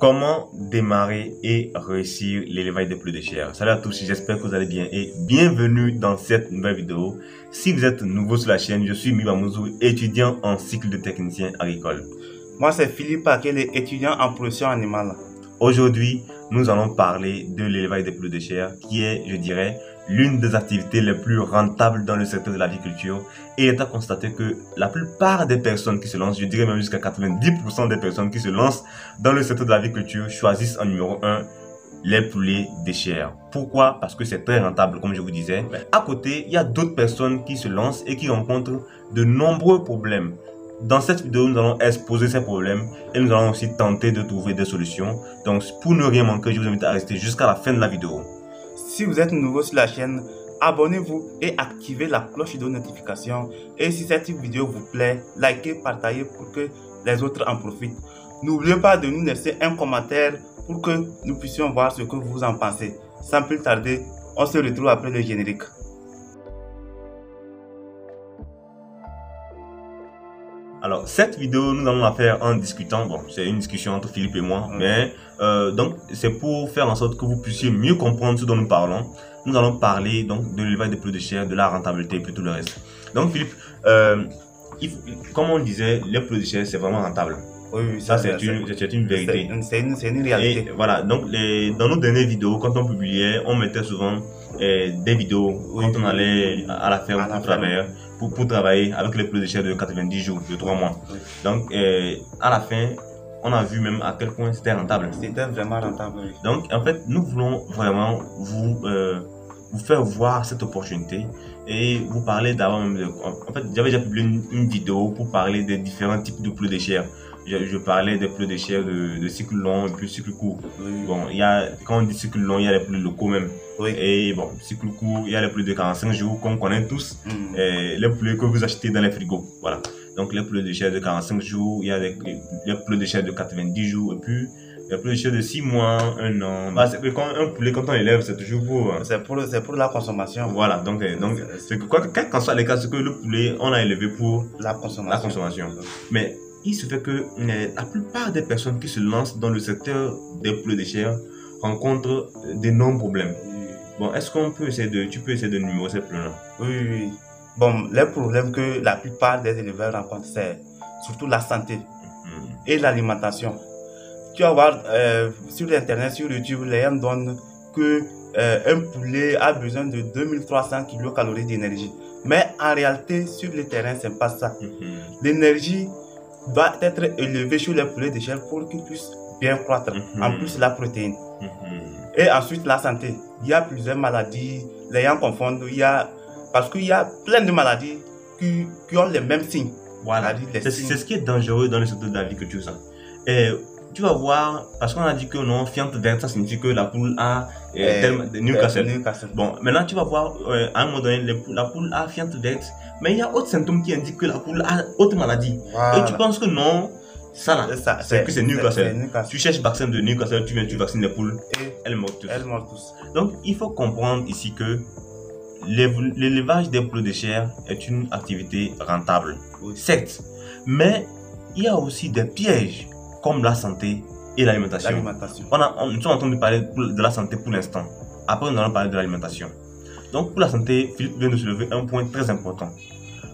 Comment démarrer et réussir l'élevage des poules de chair? Salut à tous, j'espère que vous allez bien et bienvenue dans cette nouvelle vidéo. Si vous êtes nouveau sur la chaîne, je suis Miba Mouzou, étudiant en cycle de technicien agricole. Moi c'est Philippe Akele, étudiant en production animale. Aujourd'hui, nous allons parler de l'élevage des poules de chair qui est, je dirais, l'une des activités les plus rentables dans le secteur de l'agriculture. Et il est à constater que la plupart des personnes qui se lancent, je dirais même jusqu'à 90% des personnes qui se lancent dans le secteur de l'agriculture choisissent en numéro 1 les poulets de chair. Pourquoi? Parce que c'est très rentable, comme je vous disais. Mais à côté, il y a d'autres personnes qui se lancent et qui rencontrent de nombreux problèmes. Dans cette vidéo, nous allons exposer ces problèmes et nous allons aussi tenter de trouver des solutions. Donc, pour ne rien manquer, je vous invite à rester jusqu'à la fin de la vidéo. Si vous êtes nouveau sur la chaîne, abonnez-vous et activez la cloche de notification. Et si cette vidéo vous plaît, likez, partagez pour que les autres en profitent. N'oubliez pas de nous laisser un commentaire pour que nous puissions voir ce que vous en pensez. Sans plus tarder, on se retrouve après le générique. Alors, cette vidéo, nous allons la faire en discutant. Bon, c'est une discussion entre Philippe et moi, mais donc c'est pour faire en sorte que vous puissiez mieux comprendre ce dont nous parlons. Nous allons parler donc de l'élevage des poules de chair, de la rentabilité et puis tout le reste. Donc, Philippe, comme on disait, les poules de chair, c'est vraiment rentable. Oui, ça c'est une vérité. C'est une réalité. Et voilà, donc dans nos dernières vidéos, quand on publiait, on mettait souvent des vidéos quand on allait à la ferme pour travailler avec les poules de chair de 90 jours, de 3 mois. Oui. Donc à la fin, on a vu même à quel point c'était rentable. C'était vraiment rentable. Oui. Donc en fait, nous voulons vraiment vous faire voir cette opportunité et vous parler d'abord même de... En fait, j'avais déjà publié une vidéo pour parler des différents types de poules de chair. Je parlais des poules de chair de cycle long et puis cycle court. Oui. Bon, quand on dit cycle long, il y a les poules locaux même. Oui. Et bon, cycle court, il y a les poules de 45 jours qu'on connaît tous. Les poules que vous achetez dans les frigos. Voilà. Donc les poules de chair de 45 jours, il y a les poules de chair de 90 jours et puis les poules de chair de 6 mois, 1 an. Bah, c'est que un poulet, quand on élève, c'est toujours pour... C'est pour la consommation. Voilà, donc c'est que quel qu'en soit les cas, c'est que le poulet, on l'a élevé pour la consommation. Mais il se fait que la plupart des personnes qui se lancent dans le secteur des poulets de chair rencontrent d'énormes problèmes. Bon, est-ce qu'on peut tu peux essayer de numérer ces problèmes? Oui. Bon, les problèmes que la plupart des éleveurs rencontrent, c'est surtout la santé et l'alimentation. Tu vas voir sur Internet, sur YouTube, les gens donnent que un poulet a besoin de 2300 kcal d'énergie. Mais en réalité, sur le terrain, c'est pas ça. L'énergie doit être élevée sur les poulets de chair pour qu'ils puissent bien croître. En plus, la protéine. Et ensuite, la santé. Il y a plusieurs maladies. Les gens confondent. Parce qu'il y a plein de maladies qui ont les mêmes signes. Voilà. C'est ce qui est dangereux dans le secteur de l'agriculture, ça. Et tu vas voir, parce qu'on a dit que non, fiente verte, ça signifie que la poule a Newcastle. Bon, maintenant tu vas voir, à un moment donné, la poule a fiente verte, mais il y a autres symptômes qui indiquent que la poule a autre maladie. Voilà. Et tu penses que non, c'est que c'est Newcastle. Tu cherches vaccin de Newcastle, tu vaccines les poules, et elles meurent tous. Donc il faut comprendre ici que l'élevage des poules de chair est une activité rentable, certes, mais il y a aussi des pièges comme la santé et l'alimentation. Nous sommes en train de parler de la santé pour l'instant. Après, nous allons parler de l'alimentation. Donc, pour la santé, Philippe vient de soulever un point très important.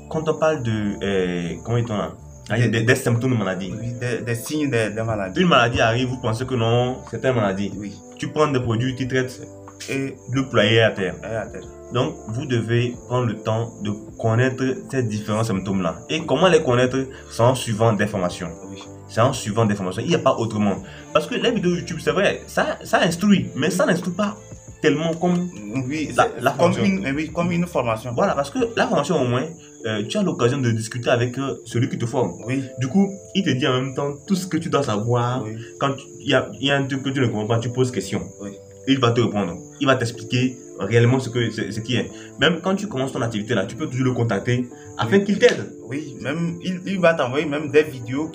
Quand on parle de... comment est-on là? Des symptômes de maladie. Oui, des signes de maladie. Une maladie arrive, vous pensez que non, c'est une maladie. Oui. Tu prends des produits, tu traites et le poulailler est à terre. Donc, vous devez prendre le temps de connaître ces différents symptômes-là. Et comment les connaître? C'est en suivant des formations. Oui. C'est en suivant des formations. Il n'y a pas autrement. Parce que les vidéos YouTube, c'est vrai, ça instruit, mais ça n'instruit pas tellement comme comme une formation. Voilà, parce que la formation, au moins, tu as l'occasion de discuter avec celui qui te forme. Oui. Du coup, il te dit en même temps tout ce que tu dois savoir. Oui. Quand il y a un truc que tu ne comprends pas, tu poses question. Oui. Il va te répondre. Il va t'expliquer réellement ce qui est. Même quand tu commences ton activité là, tu peux toujours le contacter afin qu'il t'aide. Oui, même il va t'envoyer même des vidéos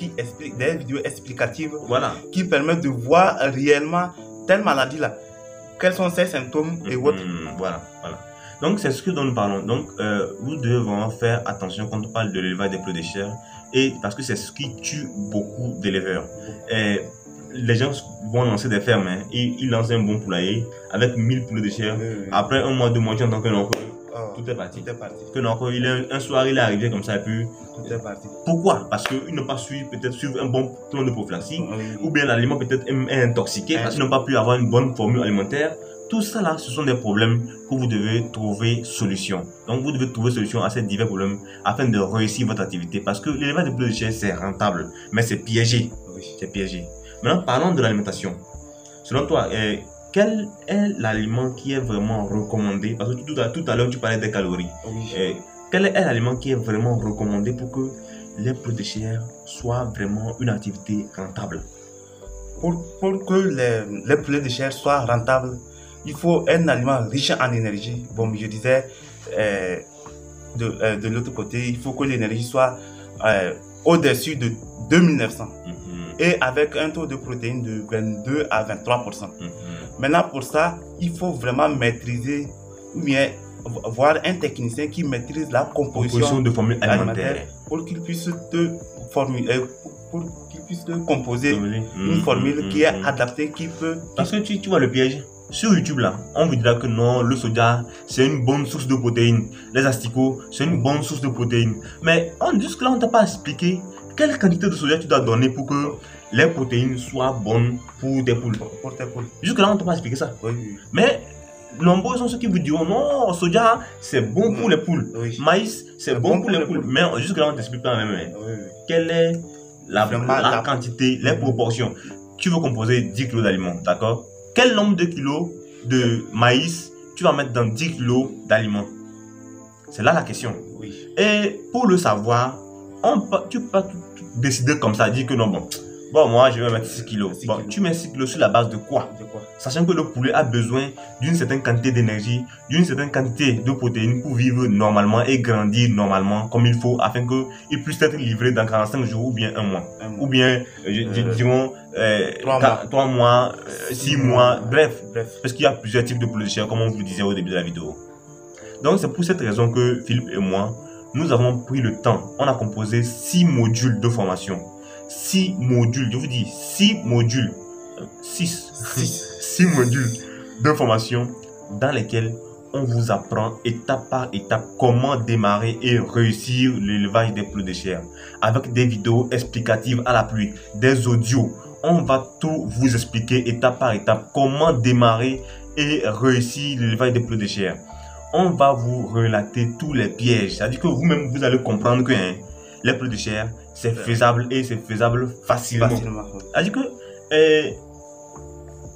explicatives, voilà, qui permettent de voir réellement telle maladie là, quels sont ses symptômes et autres. Voilà. Donc c'est ce que nous parlons. Donc vous devez vraiment faire attention quand on parle de l'élevage des poules de chair. et parce que c'est ce qui tue beaucoup d'éleveurs. Les gens vont lancer des fermes, hein, et ils lancent un bon poulailler avec 1000 poulets de chair. Après un mois, 2 mois, tu entends que non, tout est parti. Que non, un soir il est arrivé comme ça et puis tout est parti. Pourquoi? Parce qu'ils n'ont pas peut-être suivre un bon plan de prophylaxie, ou bien l'aliment peut-être est intoxiqué parce qu'ils n'ont pas pu avoir une bonne formule alimentaire. Tout ça là, ce sont des problèmes que vous devez trouver solution. Donc vous devez trouver solution à ces divers problèmes afin de réussir votre activité. Parce que l'élevage de poulets de chair, c'est rentable, mais c'est piégé. C'est piégé. Maintenant, parlons de l'alimentation. Selon toi, quel est l'aliment qui est vraiment recommandé? Parce que tout à l'heure, tu parlais des calories. Quel est l'aliment qui est vraiment recommandé pour que les poulets de chair soient vraiment une activité rentable? Pour que les poulets de chair soient rentables, il faut un aliment riche en énergie. Bon, je disais, de l'autre côté, il faut que l'énergie soit au-dessus de 2900 et avec un taux de protéines de 22 à 23%. Maintenant, pour ça, il faut vraiment maîtriser ou bien voir un technicien qui maîtrise la composition de formules alimentaires pour qu'il puisse te composer une formule qui est adaptée, qui peut... Parce que tu vois le piège. Sur YouTube là, on vous dira que non, le soja c'est une bonne source de protéines, les asticots c'est une bonne source de protéines. Mais jusque là on t'a pas expliqué quelle quantité de soja tu dois donner pour que les protéines soient bonnes pour tes poules. Jusque là on t'a pas expliqué ça. Mais nombreux sont ceux qui vous diront non, soja c'est bon pour les poules, maïs c'est bon pour les poules. Mais jusque là on t'explique pas même quelle est la quantité, les proportions. Tu veux composer 10 kg d'aliments, d'accord? Quel nombre de kilos de maïs tu vas mettre dans 10 kilos d'aliments? C'est là la question. Et pour le savoir, tu peux pas décider comme ça, dire que non, bon, moi je vais mettre 6 kilos. Bon, tu mets 6 kilos sur la base de quoi? Sachant que le poulet a besoin d'une certaine quantité d'énergie, d'une certaine quantité de protéines pour vivre normalement et grandir normalement comme il faut afin qu'il puisse être livré dans 45 jours ou bien un mois. Ou bien, disons, 3 mois, 6 mois, bref. Parce qu'il y a plusieurs types de poulets de chair comme on vous le disait au début de la vidéo. Donc c'est pour cette raison que Philippe et moi, nous avons pris le temps. On a composé 6 modules de formation. 6 modules, je vous dis 6 modules. 6 modules de formation dans lesquels on vous apprend étape par étape comment démarrer et réussir l'élevage des poulets de chair. Avec des vidéos explicatives à l'appui, des audios. On va tout vous expliquer étape par étape comment démarrer et réussir l'élevage des poulets de chair. On va vous relater tous les pièges. C'est-à-dire que vous-même, vous allez comprendre que les poulets de chair, c'est faisable et c'est faisable facilement. C'est-à-dire que,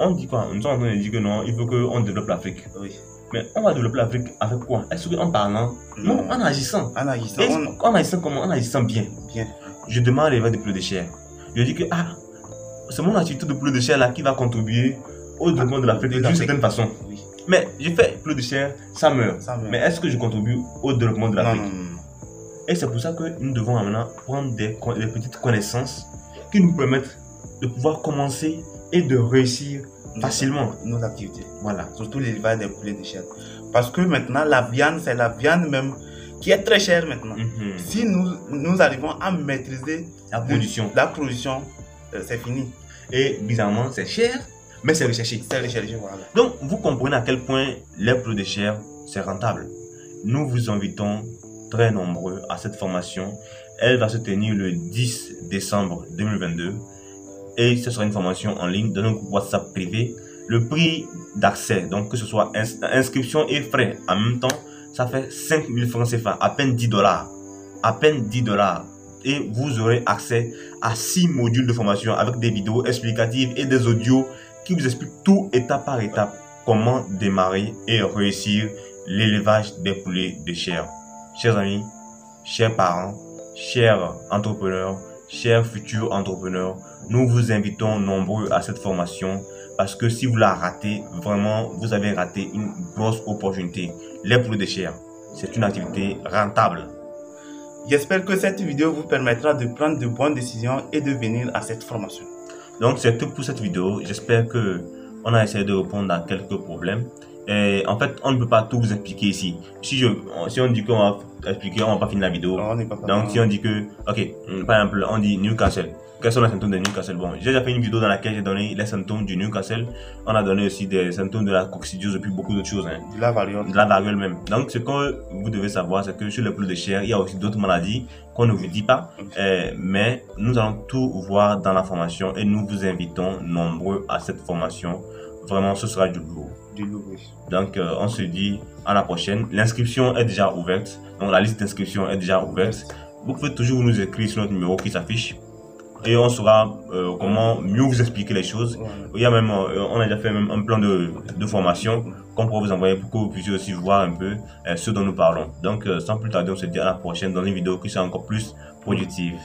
on dit quoi? Nous sommes en train de dire que non, il faut qu'on développe l'Afrique. Mais on va développer l'Afrique avec quoi? Est-ce qu'en parlant? Non, en agissant. En agissant comment? En agissant bien. Je demande à l'élevage des poulets de chair. Je dis que, c'est mon activité de poulets de chair là qui va contribuer au développement de l'Afrique d'une certaine façon. Mais j'ai fait poulets de chair, ça meurt. Mais est-ce que je contribue au développement de l'Afrique? Et c'est pour ça que nous devons maintenant prendre des petites connaissances qui nous permettent de pouvoir commencer et de réussir facilement nos activités. Voilà. Surtout l'élevage des poulets de chair. Parce que maintenant, la viande, c'est la viande même qui est très chère maintenant. Si nous arrivons à maîtriser la production, c'est fini. Et bizarrement, c'est cher, mais c'est recherché. Voilà. Donc, vous comprenez à quel point les poulets de chair, c'est rentable. Nous vous invitons très nombreux à cette formation. Elle va se tenir le 10 décembre 2022. Et ce sera une formation en ligne dans un groupe WhatsApp privé. Le prix d'accès, donc que ce soit inscription et frais en même temps, ça fait 5000 francs CFA, à peine 10 $. À peine 10 $. Et vous aurez accès à 6 modules de formation avec des vidéos explicatives et des audios qui vous expliquent tout étape par étape comment démarrer et réussir l'élevage des poulets de chair. Chers amis, chers parents, chers entrepreneurs, chers futurs entrepreneurs, nous vous invitons nombreux à cette formation parce que si vous la ratez, vraiment, vous avez raté une grosse opportunité. Les poulets de chair, c'est une activité rentable. J'espère que cette vidéo vous permettra de prendre de bonnes décisions et de venir à cette formation. Donc c'est tout pour cette vidéo. J'espère que on a essayé de répondre à quelques problèmes. en fait, on ne peut pas tout vous expliquer ici. Si on dit qu'on va expliquer, on va pas finir la vidéo. Donc, si on dit que, ok, par exemple, on dit Newcastle. Quels sont les symptômes de Newcastle? Bon, j'ai déjà fait une vidéo dans laquelle j'ai donné les symptômes du Newcastle. On a donné aussi des symptômes de la coccidiose et puis beaucoup d'autres choses. De la variole. De la variole même. Donc, ce que vous devez savoir, c'est que sur le pouls de chair, il y a aussi d'autres maladies qu'on ne vous dit pas. Mais nous allons tout voir dans la formation et nous vous invitons nombreux à cette formation. Vraiment, ce sera du lourd. Du lourd, oui. Donc, on se dit à la prochaine. L'inscription est déjà ouverte. Donc, la liste d'inscription est déjà ouverte. Vous pouvez toujours nous écrire sur notre numéro qui s'affiche. Et on saura comment mieux vous expliquer les choses. Il y a même, on a déjà fait même un plan de formation qu'on pourra vous envoyer pour que vous puissiez aussi voir un peu ce dont nous parlons. Donc, sans plus tarder, on se dit à la prochaine dans une vidéo qui sera encore plus productive.